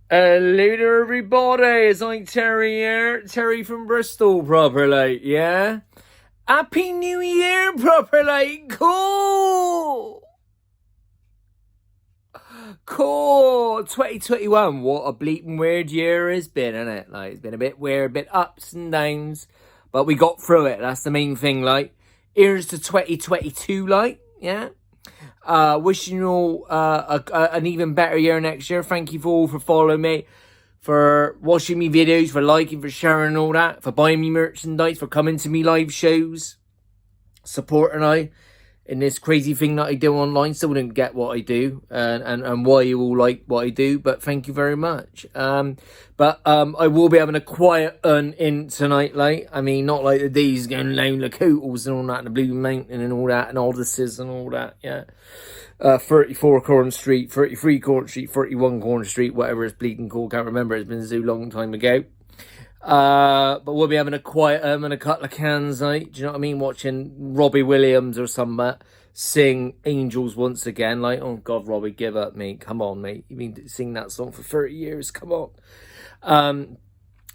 Hello there, everybody. It's like Terry here. Terry from Bristol, proper like, yeah? Happy New Year, proper like. Cool. Cool. 2021. What a bleeping weird year it's been, isn't it? Like, it's been a bit weird, a bit ups and downs. But we got through it. That's the main thing, like. Here's to 2022, like, yeah? Wishing you all an even better year next year. Thank you all for following me, for watching me videos, for liking, for sharing all that, for buying me merchandise, for coming to me live shows, supporting I in this crazy thing that I do online. Still didn't get what I do and why you all like what I do, but thank you very much. But I will be having a quiet in tonight, like, I mean, not like the days going down the Coatles and all that, and the Blue Mountain and all that, and Odysseys and all that, yeah. 34 Corn Street, 33 Corn Street, 31 Corn Street, whatever it's bleeding called, can't remember, it's been so long time ago. But we'll be having a quiet and a couple of cans night, do you know what I mean, watching Robbie Williams or something sing Angels once again, like, oh god, Robbie, give up, mate, come on, mate, you've been singing that song for 30 years, come on.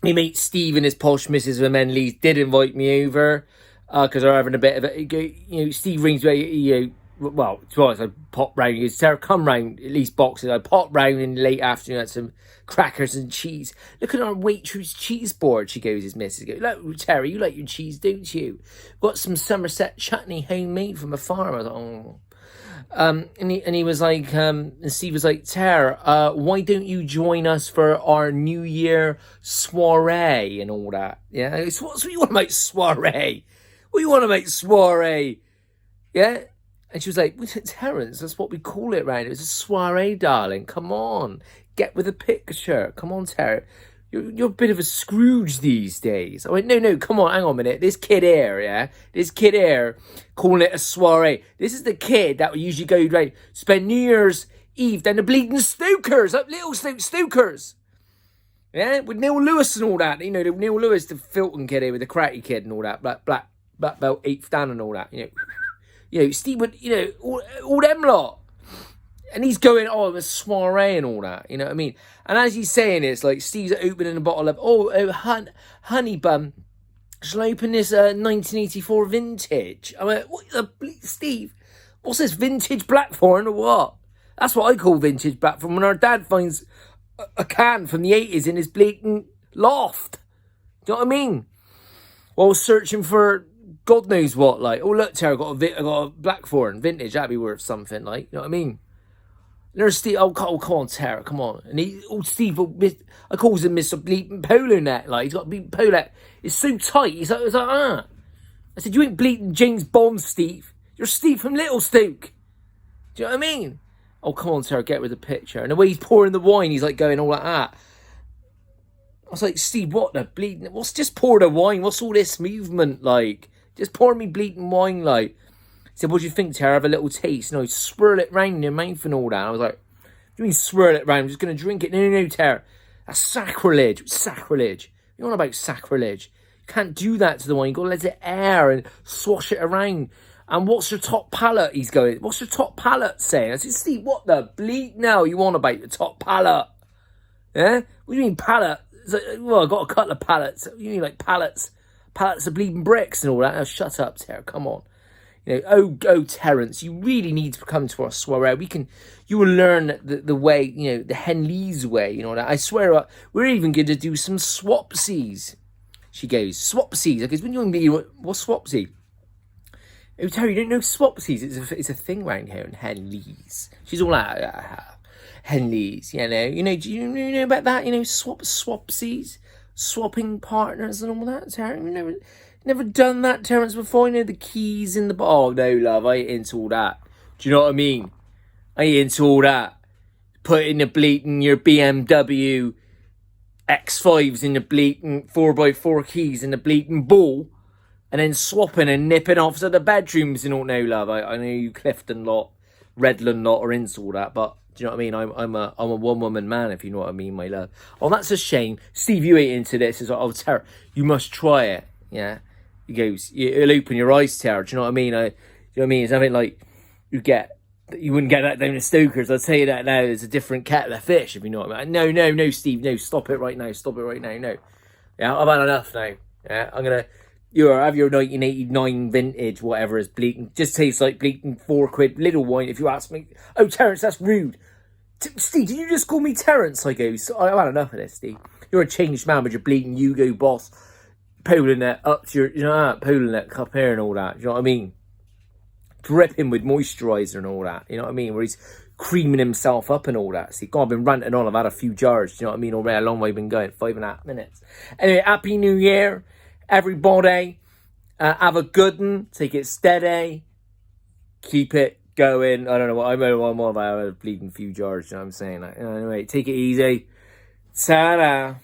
My mate Steve and his posh Mrs. Lees did invite me over, because they're having a bit of a, you know, Steve rings me, you know, well, to be honest, I popped round. He goes, Sarah, come round, at least boxes. I popped round in the late afternoon, had some crackers and cheese. Look at our Waitrose cheese board, she goes, his missus goes, look, Terry, you like your cheese, don't you? Got some Somerset chutney homemade from a farm. I was like, oh. And he was like, and Steve was like, Tara, why don't you join us for our New Year soiree and all that? Yeah, so what you want to make soiree? What you want to make soiree? Yeah. And she was like, Terence, that's what we call it around. It was a soiree, darling. Come on. Get with the picture. Come on, Terence. You're a bit of a Scrooge these days. I went, no, come on, hang on a minute. This kid here, yeah? This kid here, calling it a soiree. This is the kid that would usually go, right, spend New Year's Eve down the bleeding Stookers, up Little Stookers. Yeah? With Neil Lewis and all that. You know, Neil Lewis, the Filton kid here with the karate kid and all that. Black belt, 8th dan and all that, you know. You know, Steve would, you know, all them lot. And he's going, oh, a soiree and all that, you know what I mean? And as he's saying it's like Steve's opening a bottle of, honey bun, shall I open this 1984 vintage? I went, what the, Steve, what's this, vintage Blackthorn or what? That's what I call vintage Blackthorn, when our dad finds a can from the 80s in his blatant loft. Do you know what I mean? While searching for God knows what, like, oh look, Terry, I got a Blackthorn vintage, that'd be worth something, like, you know what I mean? And there's Steve, oh come on, Terry, come on. And Steve, I calls him Mr. Bleeping Polo Net, like, he's got a bleeping polo net. It's so tight, he's like, I said, you ain't bleeping James Bond, Steve. You're Steve from Little Stoke. Do you know what I mean? Oh, come on, Terry, get with the picture. And the way he's pouring the wine, he's like going all like that. I was like, Steve, what the bleeding, what's just pour the wine? What's all this movement, like? Just pour me bleeding wine, like. He said, what do you think, Tara? Have a little taste. No, swirl it round in your mouth and all that. I was like, what do you mean swirl it round? I'm just going to drink it. No, Tara. That's sacrilege. Sacrilege. You know what about sacrilege? You can't do that to the wine. You've got to let it air and swash it around. And what's your top palate? He's going, what's your top palate saying? I said, Steve, what the bleak now you want about the top palate? Yeah? What do you mean palate? Like, well, I've got a couple of pallets. You mean like pallets? Pallets of bleeding bricks and all that. Oh, shut up, Terry. Come on. You know, oh, Terence, you really need to come to our soiree. You will learn the way, you know, the Henleys way, you know. I swear, we're even going to do some swapsies. She goes, swapsies. I goes, when you want to what's swapsy? Oh, Terry, you don't know swapsies? It's a thing around here in Henleys. She's all like, Henleys, you know. Do you know about that? You know, swapsies? Swapping partners and all that, Terence. Never done that, Terence, before. You know, the keys in the... Oh, no, love, I ain't into all that. Do you know what I mean? I ain't into all that. Putting the bleating your BMW X5s in the bleating 4x4 keys in the bleating ball and then swapping and nipping off to the bedrooms and all. No, love, I know you Clifton lot, Redland lot are into all that, but... Do you know what I mean? I'm a one-woman man, if you know what I mean, my love. Oh, that's a shame. Steve, you ain't into this. It's like, oh, Tara, you must try it. Yeah. He goes, it'll open your eyes, Tara. Do you know what I mean? Do you know what I mean? It's something like you get You wouldn't get that down to Stoker's. I'll tell you that now. There's a different kettle of fish, if you know what I mean. No, Steve. No, stop it right now. Stop it right now. No. Yeah, I've had enough now. Yeah, I'm going to... have your 1989 vintage, whatever is bleating. Just tastes like bleating £4 little wine, if you ask me. Oh, Terence, that's rude. Steve, did you just call me Terence? I go, I've had enough of this, Steve. You're a changed man with your bleeding Hugo Boss pulling that up to your, pulling that cup here and all that. You know what I mean? Dripping with moisturiser and all that. You know what I mean? Where he's creaming himself up and all that. See, God, I've been ranting on. I've had a few jars. You know what I mean? Already a long way been going. 5.5 minutes. Anyway, Happy New Year, everybody. Have a good one. Take it steady. Keep it going. I don't know what I'm on about. I had a bleeding few jars. You know what I'm saying? Like, anyway, take it easy. Ta-da.